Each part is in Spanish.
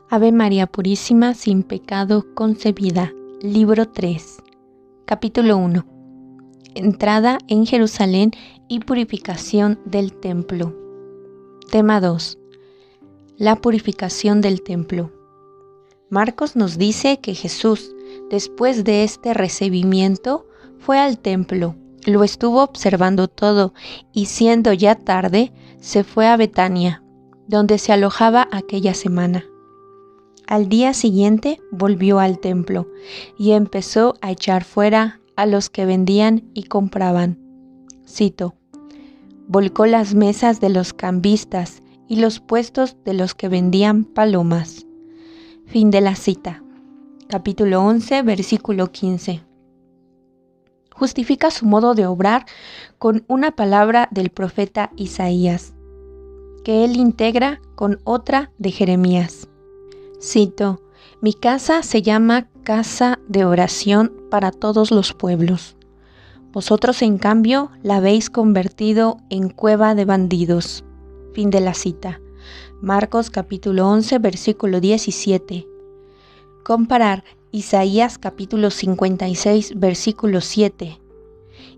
Ave María Purísima, sin pecado concebida. Libro 3. Capítulo 1. Entrada en Jerusalén y purificación del templo. Tema 2. La purificación del templo. Marcos nos dice que Jesús, después de este recibimiento, fue al templo, lo estuvo observando todo y siendo ya tarde, se fue a Betania, donde se alojaba aquella semana. Al día siguiente volvió al templo y empezó a echar fuera a los que vendían y compraban. Cito: volcó las mesas de los cambistas y los puestos de los que vendían palomas. Fin de la cita. Capítulo 11, versículo 15. Justifica su modo de obrar con una palabra del profeta Isaías, que él integra con otra de Jeremías. Cito: mi casa se llama casa de oración para todos los pueblos. Vosotros, en cambio, la habéis convertido en cueva de bandidos. Fin de la cita. Marcos capítulo 11, versículo 17. Comparar Isaías capítulo 56, versículo 7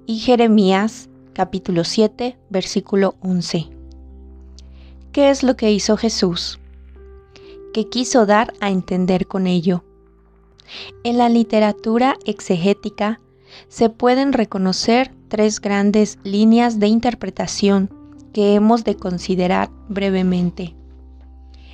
y Jeremías capítulo 7, versículo 11. ¿Qué es lo que hizo Jesús? ¿Qué quiso dar a entender con ello? En la literatura exegética se pueden reconocer tres grandes líneas de interpretación que hemos de considerar brevemente.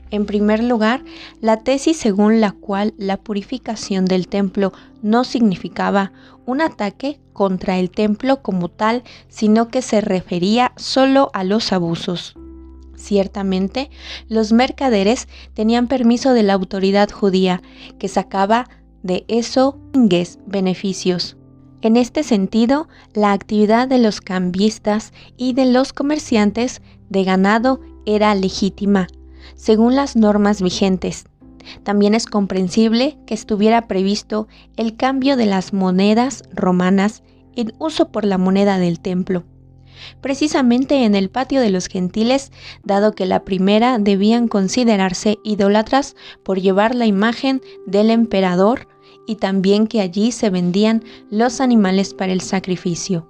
En primer lugar, la tesis según la cual la purificación del templo no significaba un ataque contra el templo como tal, sino que se refería solo a los abusos. Ciertamente, los mercaderes tenían permiso de la autoridad judía, que sacaba de eso beneficios. En este sentido, la actividad de los cambistas y de los comerciantes de ganado era legítima, según las normas vigentes. También es comprensible que estuviera previsto el cambio de las monedas romanas en uso por la moneda del templo, precisamente en el patio de los gentiles, dado que la primera debían considerarse idólatras por llevar la imagen del emperador y también que allí se vendían los animales para el sacrificio.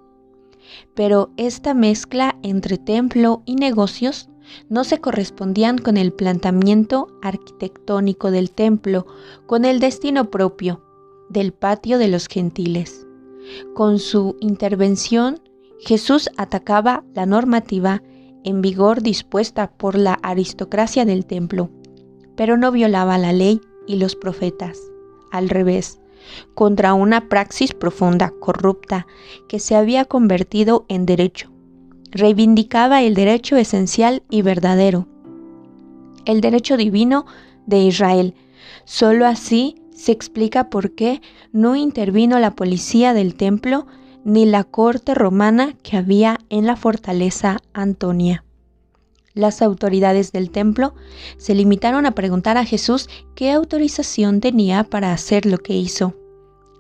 Pero esta mezcla entre templo y negocios no se correspondían con el planteamiento arquitectónico del templo, con el destino propio del patio de los gentiles. Con su intervención, Jesús atacaba la normativa en vigor dispuesta por la aristocracia del templo, pero no violaba la ley y los profetas. Al revés, contra una praxis profunda, corrupta, que se había convertido en derecho. Reivindicaba el derecho esencial y verdadero, el derecho divino de Israel. Solo así se explica por qué no intervino la policía del templo ni la corte romana que había en la fortaleza Antonia. Las autoridades del templo se limitaron a preguntar a Jesús qué autorización tenía para hacer lo que hizo.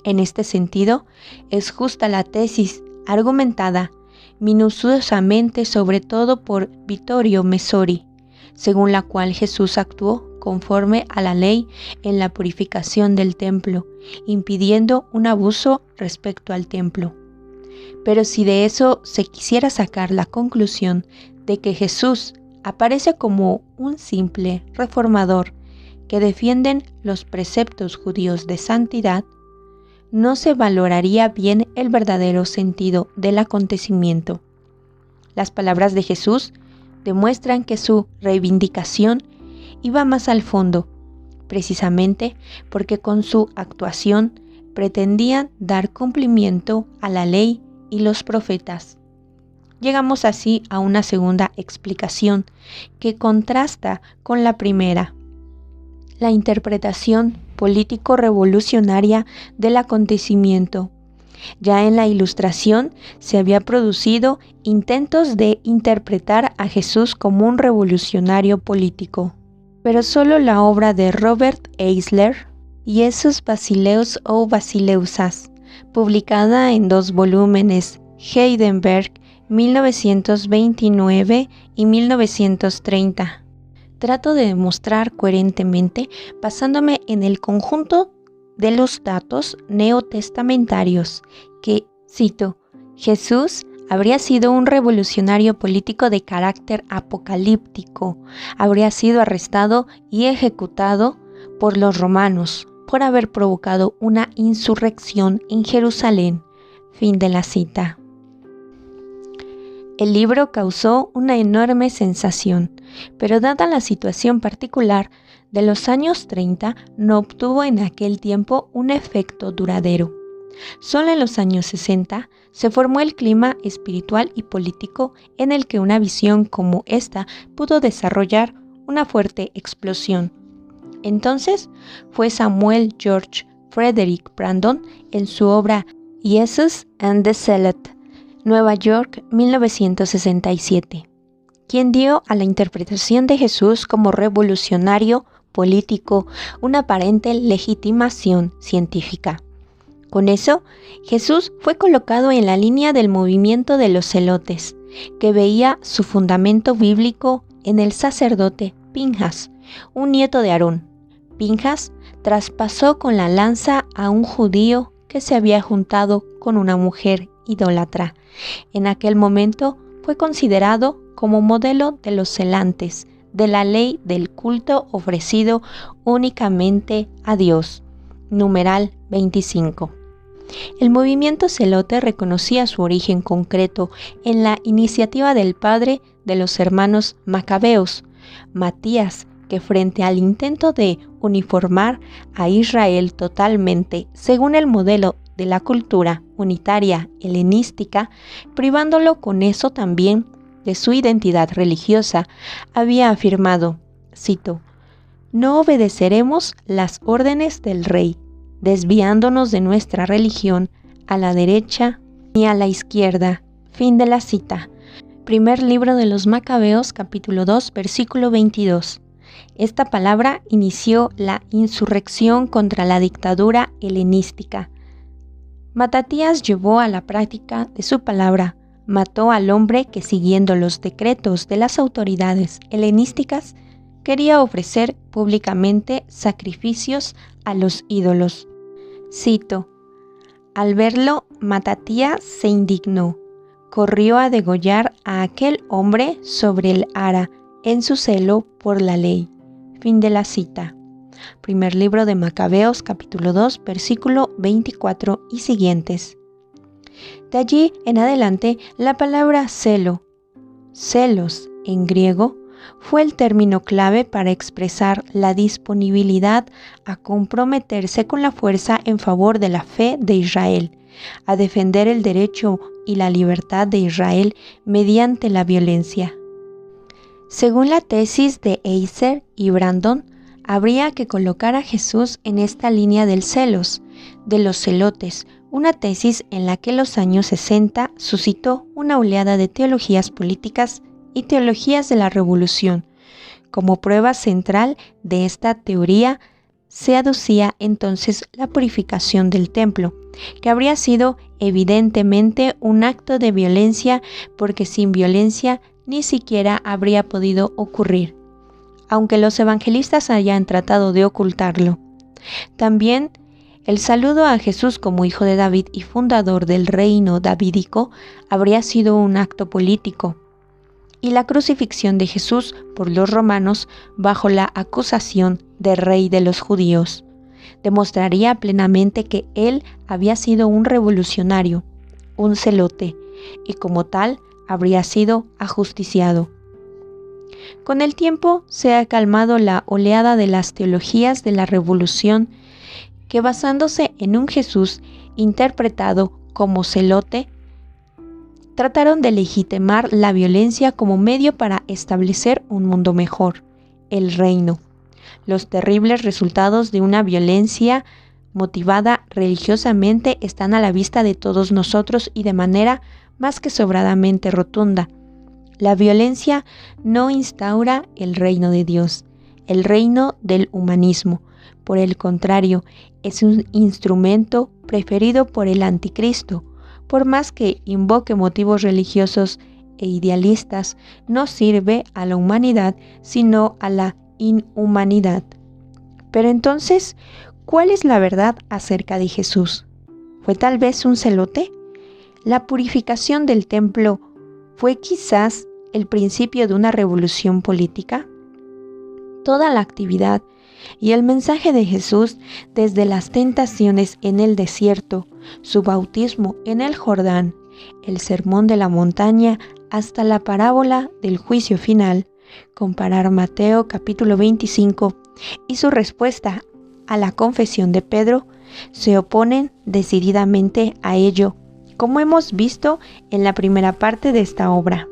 En este sentido, es justa la tesis argumentada minuciosamente sobre todo por Vittorio Messori, según la cual Jesús actuó conforme a la ley en la purificación del templo, impidiendo un abuso respecto al templo. Pero si de eso se quisiera sacar la conclusión de que Jesús aparece como un simple reformador que defienden los preceptos judíos de santidad, no se valoraría bien el verdadero sentido del acontecimiento. Las palabras de Jesús demuestran que su reivindicación iba más al fondo, precisamente porque con su actuación pretendían dar cumplimiento a la ley y los profetas. Llegamos así a una segunda explicación que contrasta con la primera. La interpretación político-revolucionaria del acontecimiento. Ya en la Ilustración se había producido intentos de interpretar a Jesús como un revolucionario político, pero solo la obra de Robert Eisler, Jesus Basileus o Basileusas, publicada en 2 volúmenes, Heidelberg, 1929 y 1930, trato de demostrar coherentemente basándome en el conjunto de los datos neotestamentarios que, cito, Jesús habría sido un revolucionario político de carácter apocalíptico, habría sido arrestado y ejecutado por los romanos por haber provocado una insurrección en Jerusalén. Fin de la cita. El libro causó una enorme sensación, pero dada la situación particular de los años 30, no obtuvo en aquel tiempo un efecto duradero. Solo en los años 60 se formó el clima espiritual y político en el que una visión como esta pudo desarrollar una fuerte explosión. Entonces fue Samuel George Frederick Brandon en su obra Jesus and the Zealot, Nueva York, 1967, quien dio a la interpretación de Jesús como revolucionario político una aparente legitimación científica. Con eso, Jesús fue colocado en la línea del movimiento de los celotes, que veía su fundamento bíblico en el sacerdote Pinjas, un nieto de Aarón. Pinjas traspasó con la lanza a un judío que se había juntado con una mujer idólatra. En aquel momento fue considerado como modelo de los celantes, de la ley del culto ofrecido únicamente a Dios. Numeral 25. El movimiento celote reconocía su origen concreto en la iniciativa del padre de los hermanos macabeos, Matías, que frente al intento de uniformar a Israel totalmente según el modelo de la cultura unitaria helenística, privándolo con eso también de su identidad religiosa, había afirmado, cito, «No obedeceremos las órdenes del rey, desviándonos de nuestra religión a la derecha ni a la izquierda». Fin de la cita. Primer libro de los Macabeos, capítulo 2, versículo 22. Esta palabra inició la insurrección contra la dictadura helenística. Matatías llevó a la práctica de su palabra, mató al hombre que, siguiendo los decretos de las autoridades helenísticas, quería ofrecer públicamente sacrificios a los ídolos. Cito, al verlo, Matatías se indignó, corrió a degollar a aquel hombre sobre el ara en su celo por la ley. Fin de la cita. Primer libro de Macabeos, capítulo 2, versículo 24 y siguientes. De allí en adelante, la palabra celo, celos en griego, fue el término clave para expresar la disponibilidad a comprometerse con la fuerza en favor de la fe de Israel, a defender el derecho y la libertad de Israel mediante la violencia. Según la tesis de Eiser y Brandon, habría que colocar a Jesús en esta línea del celos, de los celotes, una tesis en la que en los años 60 suscitó una oleada de teologías políticas y teologías de la revolución. Como prueba central de esta teoría se aducía entonces la purificación del templo, que habría sido evidentemente un acto de violencia porque sin violencia ni siquiera habría podido ocurrir, aunque los evangelistas hayan tratado de ocultarlo. También el saludo a Jesús como hijo de David y fundador del reino davídico habría sido un acto político, y la crucifixión de Jesús por los romanos bajo la acusación de rey de los judíos demostraría plenamente que él había sido un revolucionario, un celote, y como tal habría sido ajusticiado. Con el tiempo se ha calmado la oleada de las teologías de la revolución que, basándose en un Jesús interpretado como celote, trataron de legitimar la violencia como medio para establecer un mundo mejor, el reino. Los terribles resultados de una violencia motivada religiosamente están a la vista de todos nosotros y de manera más que sobradamente rotunda. La violencia no instaura el reino de Dios, el reino del humanismo. Por el contrario, es un instrumento preferido por el anticristo. Por más que invoque motivos religiosos, e idealistas no sirve a la humanidad, sino a la inhumanidad. Pero entonces, ¿cuál es la verdad acerca de Jesús? ¿Fue tal vez un celote? ¿La purificación del templo fue quizás el principio de una revolución política? Toda la actividad y el mensaje de Jesús, desde las tentaciones en el desierto, su bautismo en el Jordán, el sermón de la montaña, hasta la parábola del juicio final, comparar Mateo capítulo 25 y su respuesta a la confesión de Pedro, se oponen decididamente a ello, como hemos visto en la primera parte de esta obra.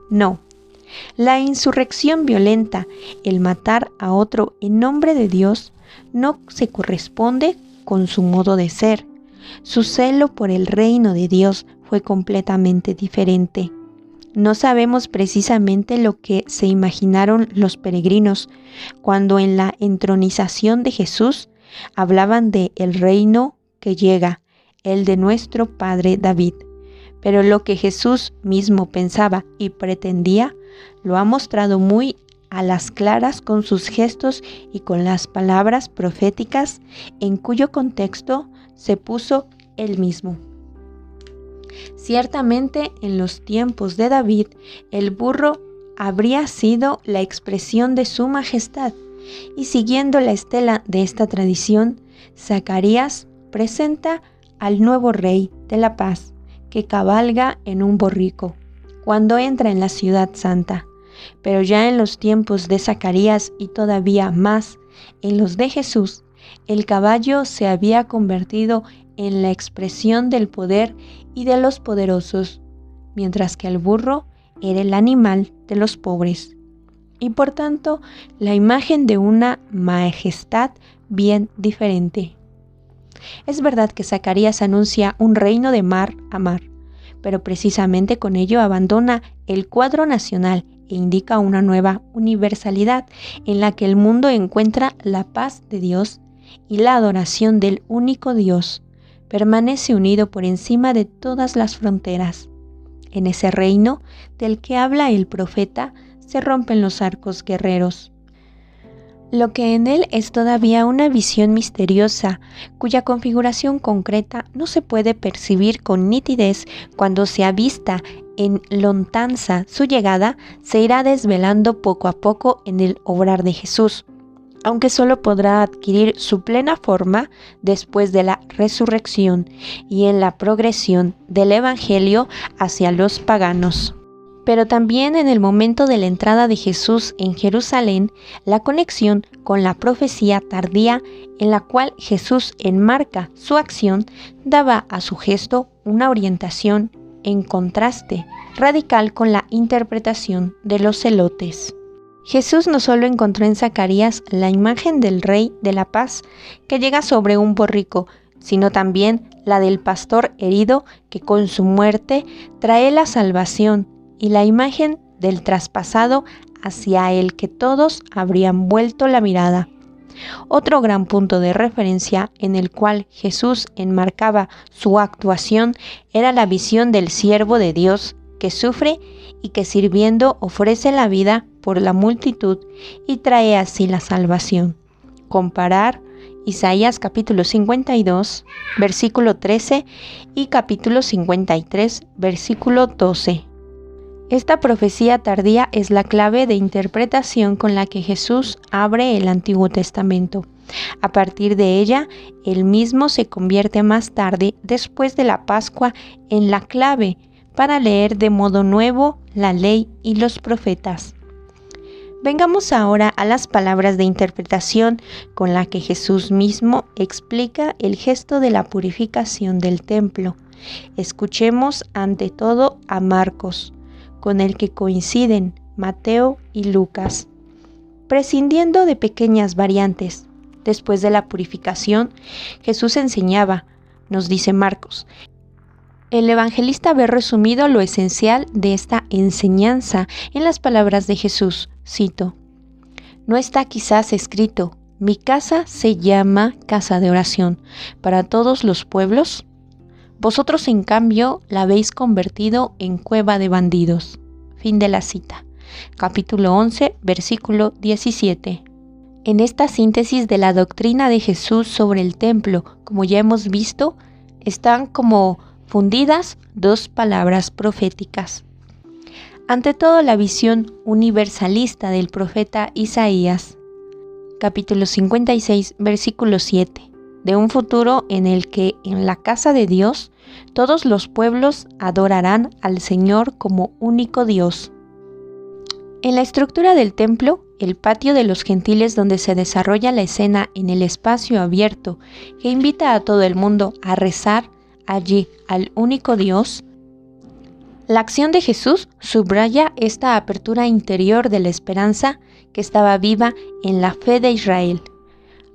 No. La insurrección violenta, el matar a otro en nombre de Dios, no se corresponde con su modo de ser. Su celo por el reino de Dios fue completamente diferente. No sabemos precisamente lo que se imaginaron los peregrinos cuando en la entronización de Jesús hablaban de el reino que llega, el de nuestro padre David. Pero lo que Jesús mismo pensaba y pretendía, lo ha mostrado muy a las claras con sus gestos y con las palabras proféticas en cuyo contexto se puso él mismo. Ciertamente, en los tiempos de David, el burro habría sido la expresión de su majestad, y siguiendo la estela de esta tradición, Zacarías presenta al nuevo rey de la paz, que cabalga en un borrico, cuando entra en la ciudad santa. Pero ya en los tiempos de Zacarías y todavía más en los de Jesús, el caballo se había convertido en la expresión del poder y de los poderosos, mientras que el burro era el animal de los pobres, y por tanto la imagen de una majestad bien diferente. Es verdad que Zacarías anuncia un reino de mar a mar, pero precisamente con ello abandona el cuadro nacional e indica una nueva universalidad en la que el mundo encuentra la paz de Dios y la adoración del único Dios. Permanece unido por encima de todas las fronteras. En ese reino del que habla el profeta se rompen los arcos guerreros. Lo que en él es todavía una visión misteriosa, cuya configuración concreta no se puede percibir con nitidez cuando se avista en lontananza su llegada, se irá desvelando poco a poco en el obrar de Jesús, aunque solo podrá adquirir su plena forma después de la resurrección y en la progresión del Evangelio hacia los paganos. Pero también en el momento de la entrada de Jesús en Jerusalén, la conexión con la profecía tardía en la cual Jesús enmarca su acción daba a su gesto una orientación en contraste radical con la interpretación de los celotes. Jesús no solo encontró en Zacarías la imagen del Rey de la Paz que llega sobre un borrico, sino también la del pastor herido que con su muerte trae la salvación, y la imagen del traspasado hacia el que todos habrían vuelto la mirada. Otro gran punto de referencia en el cual Jesús enmarcaba su actuación era la visión del siervo de Dios que sufre y que sirviendo ofrece la vida por la multitud y trae así la salvación. Comparar Isaías capítulo 52, versículo 13 y capítulo 53, versículo 12. Esta profecía tardía es la clave de interpretación con la que Jesús abre el Antiguo Testamento. A partir de ella, él mismo se convierte más tarde, después de la Pascua, en la clave para leer de modo nuevo la ley y los profetas. Vengamos ahora a las palabras de interpretación con la que Jesús mismo explica el gesto de la purificación del templo. Escuchemos ante todo a Marcos, con el que coinciden Mateo y Lucas. Prescindiendo de pequeñas variantes, después de la purificación, Jesús enseñaba, nos dice Marcos. El evangelista ve resumido lo esencial de esta enseñanza en las palabras de Jesús. Cito: ¿No está quizás escrito, mi casa se llama casa de oración para todos los pueblos? Vosotros, en cambio, la habéis convertido en cueva de bandidos. Fin de la cita. Capítulo 11, versículo 17. En esta síntesis de la doctrina de Jesús sobre el templo, como ya hemos visto, están como fundidas dos palabras proféticas. Ante todo, la visión universalista del profeta Isaías, capítulo 56, versículo 7, de un futuro en el que en la casa de Dios todos los pueblos adorarán al Señor como único Dios. En la estructura del templo, el patio de los gentiles donde se desarrolla la escena en el espacio abierto que invita a todo el mundo a rezar allí al único Dios, la acción de Jesús subraya esta apertura interior de la esperanza que estaba viva en la fe de Israel.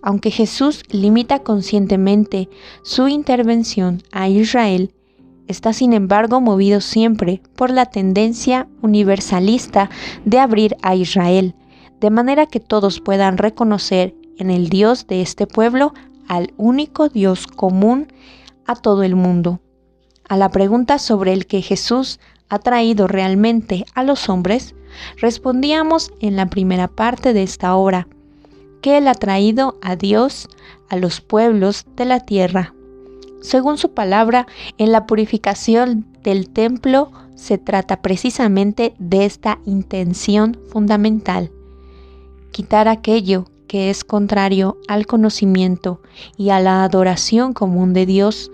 Aunque Jesús limita conscientemente su intervención a Israel, está sin embargo movido siempre por la tendencia universalista de abrir a Israel, de manera que todos puedan reconocer en el Dios de este pueblo al único Dios común a todo el mundo. A la pregunta sobre el que Jesús ha traído realmente a los hombres, respondíamos en la primera parte de esta obra, que Él ha traído a Dios a los pueblos de la tierra. Según su palabra, en la purificación del templo se trata precisamente de esta intención fundamental: quitar aquello que es contrario al conocimiento y a la adoración común de Dios,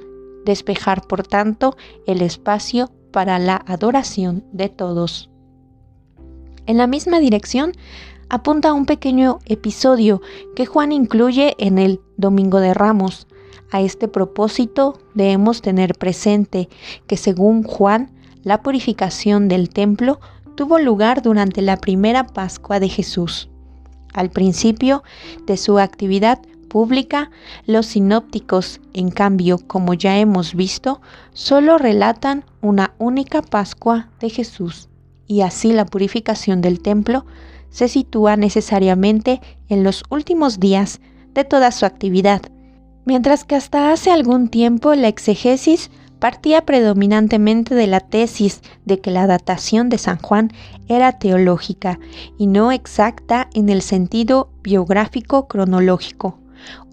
despejar por tanto el espacio para la adoración de todos. En la misma dirección apunta un pequeño episodio que Juan incluye en el Domingo de Ramos. A este propósito debemos tener presente que, según Juan, la purificación del templo tuvo lugar durante la primera Pascua de Jesús. Al principio de su actividad pública, los sinópticos, en cambio, como ya hemos visto, solo relatan una única Pascua de Jesús, y así la purificación del templo se sitúa necesariamente en los últimos días de toda su actividad, mientras que hasta hace algún tiempo la exegesis partía predominantemente de la tesis de que la datación de San Juan era teológica y no exacta en el sentido biográfico cronológico.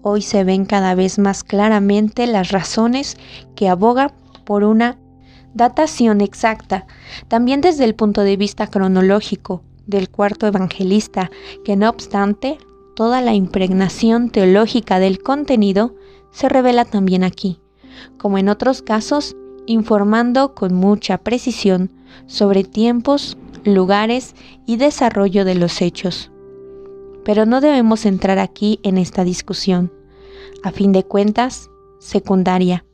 Hoy se ven cada vez más claramente las razones que abogan por una datación exacta, también desde el punto de vista cronológico del cuarto evangelista, que no obstante, toda la impregnación teológica del contenido se revela también aquí, como en otros casos, informando con mucha precisión sobre tiempos, lugares y desarrollo de los hechos. Pero no debemos entrar aquí en esta discusión, a fin de cuentas, secundaria.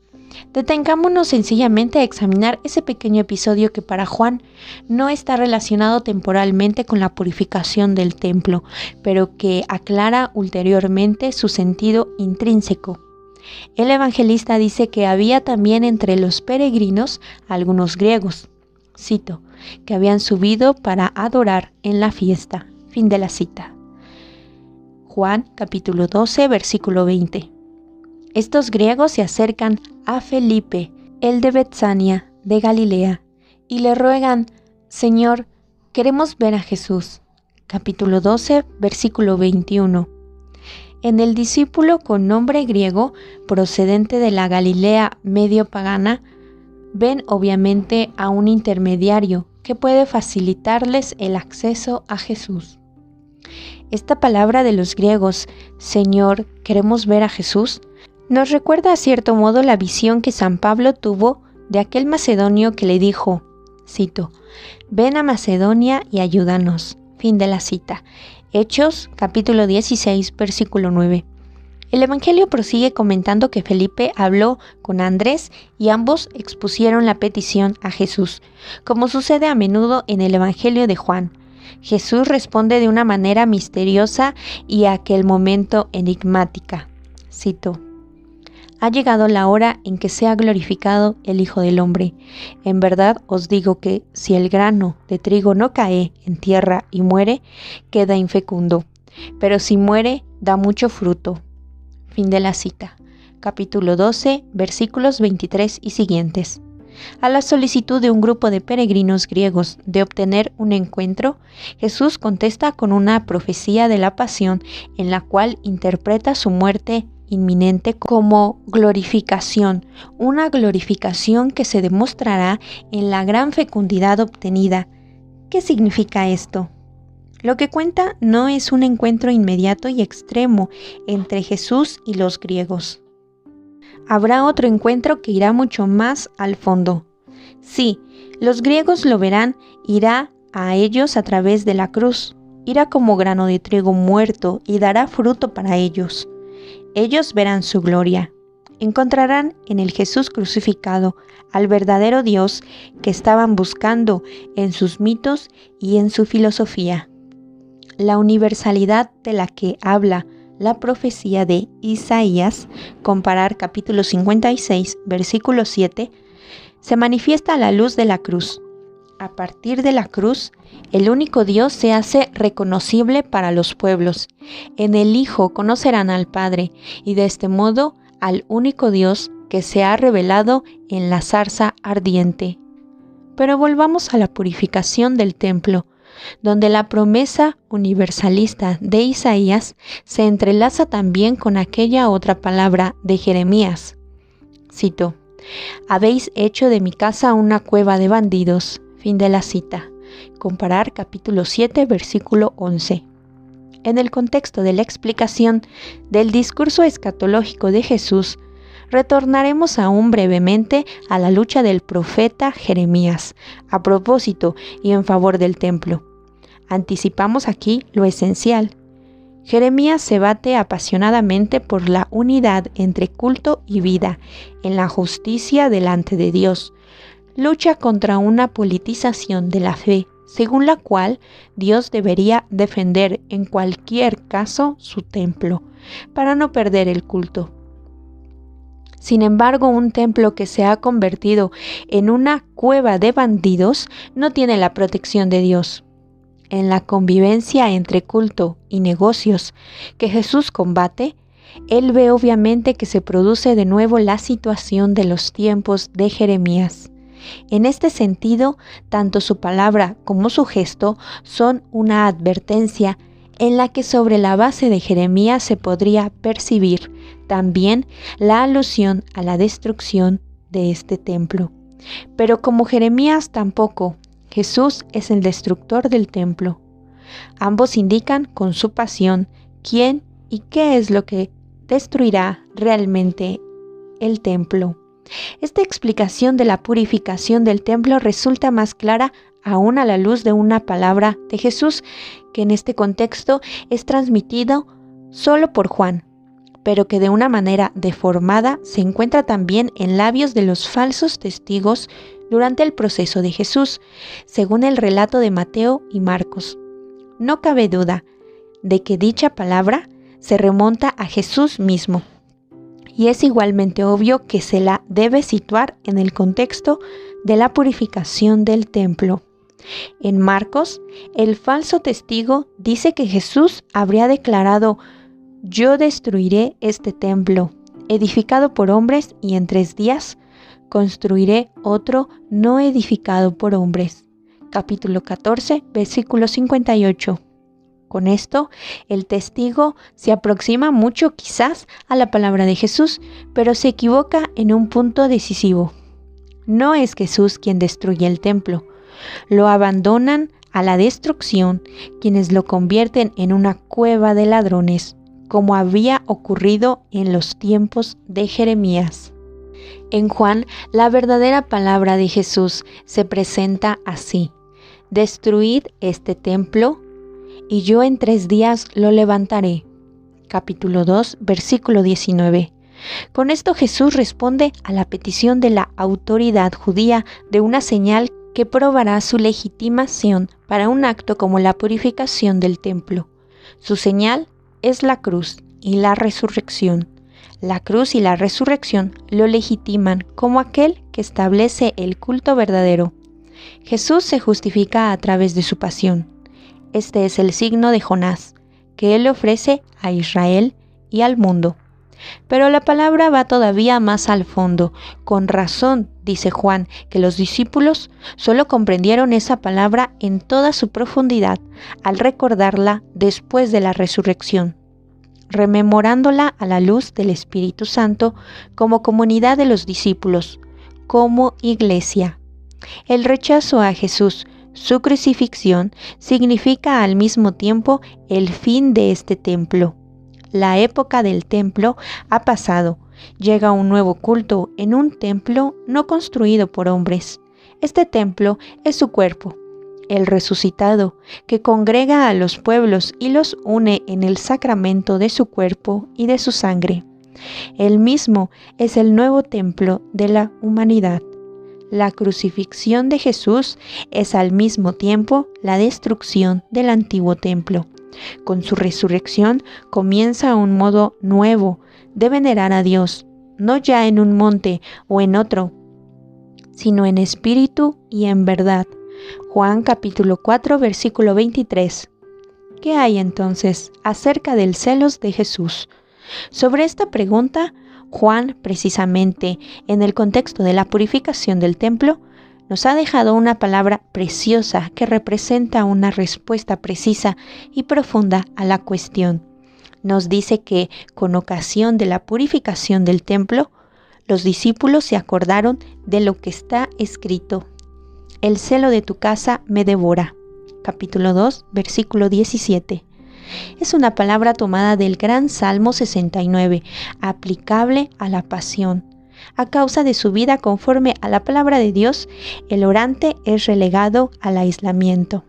Detengámonos sencillamente a examinar ese pequeño episodio que para Juan no está relacionado temporalmente con la purificación del templo, pero que aclara ulteriormente su sentido intrínseco. El evangelista dice que había también entre los peregrinos algunos griegos, cito, que habían subido para adorar en la fiesta. Fin de la cita. Juan capítulo 12, versículo 20. Estos griegos se acercan a Felipe, el de Betsania, de Galilea, y le ruegan: Señor, queremos ver a Jesús. Capítulo 12, versículo 21. En el discípulo con nombre griego, procedente de la Galilea medio pagana, ven obviamente a un intermediario que puede facilitarles el acceso a Jesús. Esta palabra de los griegos, Señor, queremos ver a Jesús, nos recuerda a cierto modo la visión que San Pablo tuvo de aquel macedonio que le dijo, cito, ven a Macedonia y ayúdanos. Fin de la cita. Hechos, capítulo 16, versículo 9. El Evangelio prosigue comentando que Felipe habló con Andrés y ambos expusieron la petición a Jesús, como sucede a menudo en el Evangelio de Juan. Jesús responde de una manera misteriosa y a aquel momento enigmática. Cito, ha llegado la hora en que sea glorificado el Hijo del Hombre. En verdad os digo que si el grano de trigo no cae en tierra y muere, queda infecundo, pero si muere, da mucho fruto. Fin de la cita. capítulo 12, versículos 23 y siguientes. A la solicitud de un grupo de peregrinos griegos de obtener un encuentro, Jesús contesta con una profecía de la pasión en la cual interpreta su muerte inminente como glorificación, una glorificación que se demostrará en la gran fecundidad obtenida. ¿Qué significa esto? Lo que cuenta no es un encuentro inmediato y extremo entre Jesús y los griegos. Habrá otro encuentro que irá mucho más al fondo. Sí, los griegos lo verán, irá a ellos a través de la cruz, irá como grano de trigo muerto y dará fruto para ellos. Ellos verán su gloria. Encontrarán en el Jesús crucificado al verdadero Dios que estaban buscando en sus mitos y en su filosofía. La universalidad de la que habla la profecía de Isaías, comparar capítulo 56, versículo 7, se manifiesta a la luz de la cruz. A partir de la cruz, el único Dios se hace reconocible para los pueblos. En el Hijo conocerán al Padre, y de este modo al único Dios que se ha revelado en la zarza ardiente. Pero volvamos a la purificación del templo, donde la promesa universalista de Isaías se entrelaza también con aquella otra palabra de Jeremías. Cito: «Habéis hecho de mi casa una cueva de bandidos». Fin de la cita. Comparar capítulo 7, versículo 11. En el contexto de la explicación del discurso escatológico de Jesús, retornaremos aún brevemente a la lucha del profeta Jeremías, a propósito y en favor del templo. Anticipamos aquí lo esencial. Jeremías se bate apasionadamente por la unidad entre culto y vida, en la justicia delante de Dios. Lucha contra una politización de la fe, según la cual Dios debería defender en cualquier caso su templo, para no perder el culto. Sin embargo, un templo que se ha convertido en una cueva de bandidos no tiene la protección de Dios. En la convivencia entre culto y negocios que Jesús combate, Él ve obviamente que se produce de nuevo la situación de los tiempos de Jeremías. En este sentido, tanto su palabra como su gesto son una advertencia en la que sobre la base de Jeremías se podría percibir también la alusión a la destrucción de este templo. Pero como Jeremías tampoco, Jesús es el destructor del templo. Ambos indican con su pasión quién y qué es lo que destruirá realmente el templo. Esta explicación de la purificación del templo resulta más clara aún a la luz de una palabra de Jesús que en este contexto es transmitido solo por Juan, pero que de una manera deformada se encuentra también en labios de los falsos testigos durante el proceso de Jesús, según el relato de Mateo y Marcos. No cabe duda de que dicha palabra se remonta a Jesús mismo, y es igualmente obvio que se la debe situar en el contexto de la purificación del templo. En Marcos, el falso testigo dice que Jesús habría declarado: «Yo destruiré este templo, edificado por hombres, y en 3 días construiré otro no edificado por hombres». Capítulo 14, versículo 58. Con esto, el testigo se aproxima mucho quizás a la palabra de Jesús, pero se equivoca en un punto decisivo. No es Jesús quien destruye el templo. Lo abandonan a la destrucción quienes lo convierten en una cueva de ladrones, como había ocurrido en los tiempos de Jeremías. En Juan, la verdadera palabra de Jesús se presenta así: «Destruid este templo, y yo en 3 días lo levantaré». Capítulo 2, versículo 19. Con esto Jesús responde a la petición de la autoridad judía de una señal que probará su legitimación para un acto como la purificación del templo. Su señal es la cruz y la resurrección. La cruz y la resurrección lo legitiman como aquel que establece el culto verdadero. Jesús se justifica a través de su pasión. Este es el signo de Jonás, que Él ofrece a Israel y al mundo. Pero la palabra va todavía más al fondo. Con razón, dice Juan, que los discípulos solo comprendieron esa palabra en toda su profundidad al recordarla después de la resurrección, rememorándola a la luz del Espíritu Santo como comunidad de los discípulos, como iglesia. El rechazo a Jesús, su crucifixión, significa al mismo tiempo el fin de este templo. La época del templo ha pasado. Llega un nuevo culto en un templo no construido por hombres. Este templo es su cuerpo, el resucitado, que congrega a los pueblos y los une en el sacramento de su cuerpo y de su sangre. Él mismo es el nuevo templo de la humanidad. La crucifixión de Jesús es al mismo tiempo la destrucción del antiguo templo. Con su resurrección comienza un modo nuevo de venerar a Dios, no ya en un monte o en otro, sino en espíritu y en verdad. Juan capítulo 4, versículo 23. ¿Qué hay entonces acerca del celos de Jesús? Sobre esta pregunta, Juan, precisamente en el contexto de la purificación del templo, nos ha dejado una palabra preciosa que representa una respuesta precisa y profunda a la cuestión. Nos dice que, con ocasión de la purificación del templo, los discípulos se acordaron de lo que está escrito. El celo de tu casa me devora. Capítulo 2, versículo 17. Es una palabra tomada del gran Salmo 69, aplicable a la pasión. A causa de su vida conforme a la palabra de Dios, el orante es relegado al aislamiento.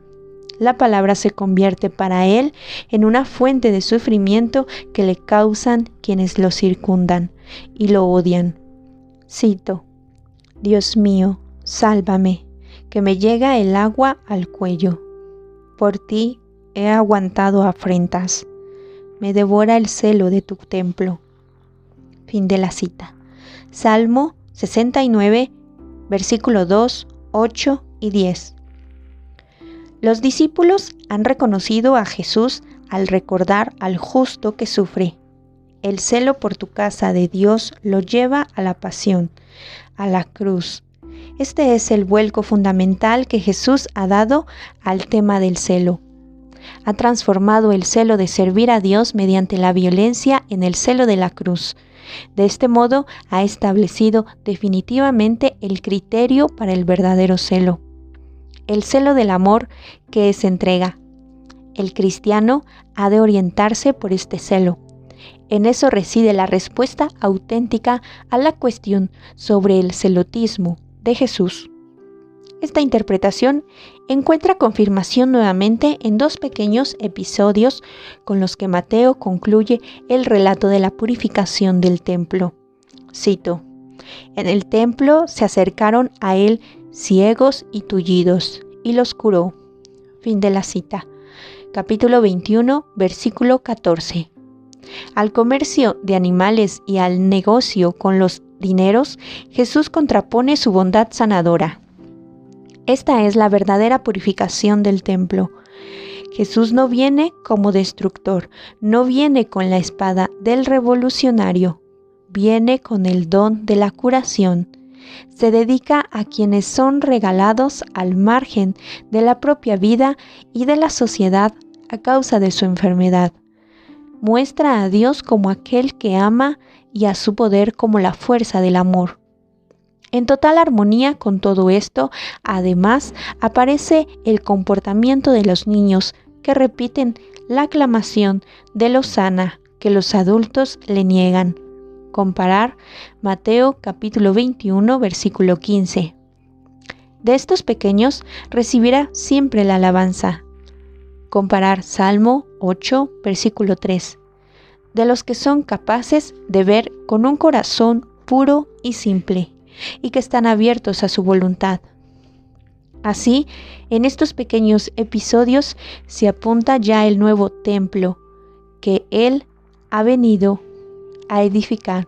La palabra se convierte para él en una fuente de sufrimiento que le causan quienes lo circundan y lo odian. Cito: Dios mío, sálvame, que me llega el agua al cuello. Por ti he aguantado afrentas. Me devora el celo de tu templo. Fin de la cita. Salmo 69, versículo 2, 8 y 10. Los discípulos han reconocido a Jesús al recordar al justo que sufre. El celo por tu casa de Dios lo lleva a la pasión, a la cruz. Este es el vuelco fundamental que Jesús ha dado al tema del celo. Ha transformado el celo de servir a Dios mediante la violencia en el celo de la cruz. De este modo ha establecido definitivamente el criterio para el verdadero celo. El celo del amor, que es entrega. El cristiano ha de orientarse por este celo. En eso reside la respuesta auténtica a la cuestión sobre el celotismo de Jesús. Esta interpretación encuentra confirmación nuevamente en dos pequeños episodios con los que Mateo concluye el relato de la purificación del templo. Cito: En el templo se acercaron a él ciegos y tullidos, y los curó. Fin de la cita. Capítulo 21, versículo 14. Al comercio de animales y al negocio con los dineros, Jesús contrapone su bondad sanadora. Esta es la verdadera purificación del templo. Jesús no viene como destructor, no viene con la espada del revolucionario, viene con el don de la curación. Se dedica a quienes son regalados al margen de la propia vida y de la sociedad a causa de su enfermedad. Muestra a Dios como aquel que ama y a su poder como la fuerza del amor. En total armonía con todo esto, además, aparece el comportamiento de los niños que repiten la aclamación de Hosana que los adultos le niegan. Comparar Mateo capítulo 21, versículo 15. De estos pequeños recibirá siempre la alabanza. Comparar Salmo 8, versículo 3. De los que son capaces de ver con un corazón puro y simple, y que están abiertos a su voluntad. Así, en estos pequeños episodios se apunta ya el nuevo templo que Él ha venido a edificar.